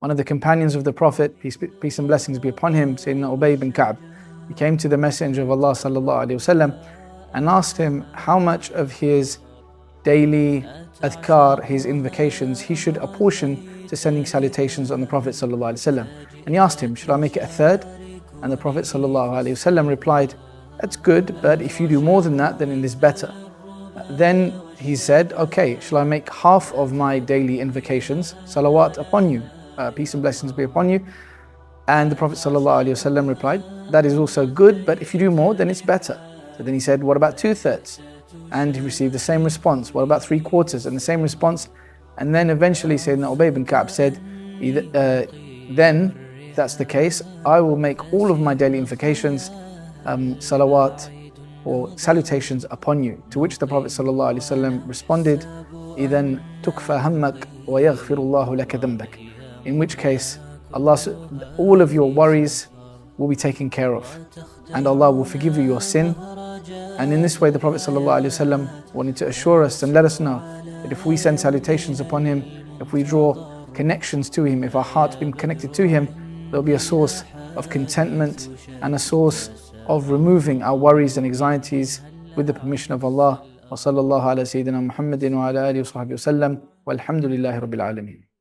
one of the companions of the Prophet, peace and blessings be upon him, Sayyidina Ubay bin Ka'b, he came to the Messenger of Allah sallallahu alaihi wasallam and asked him how much of his daily adhkar, his invocations, he should apportion to sending salutations on the Prophet sallallahu alaihi wasallam. And he asked him, should I make it a third? And the Prophet sallallahu alaihi wasallam replied, that's good, but if you do more than that, then it is better. Then he said, okay, shall I make half of my daily invocations, salawat upon you, peace and blessings be upon you? And the Prophet ﷺ replied, that is also good, but if you do more, then it's better. So then he said, what about 2/3? And he received the same response. What about 3/4? And the same response. And then eventually Sayyidina Ubay bin Ka'b said, then, if that's the case, I will make all of my daily invocations salawat or salutations upon you. To which the Prophet ﷺ responded, إِذَنْ تُكْفَى هَمَّكَ وَيَغْفِرُ اللَّهُ لَكَ ذَنْبَكَ. In which case, all of your worries will be taken care of, and Allah will forgive you your sin. And in this way, the Prophet ﷺ wanted to assure us and let us know that if we send salutations upon him, if we draw connections to him, if our heart's been connected to him, there'll be a source of contentment and a source of removing our worries and anxieties with the permission of Allah. Wa sallallahu ala Sayyidina Muhammadin wa ala alihi wa sahbihi wa sallam. Walhamdulillahi Rabbil Alameen.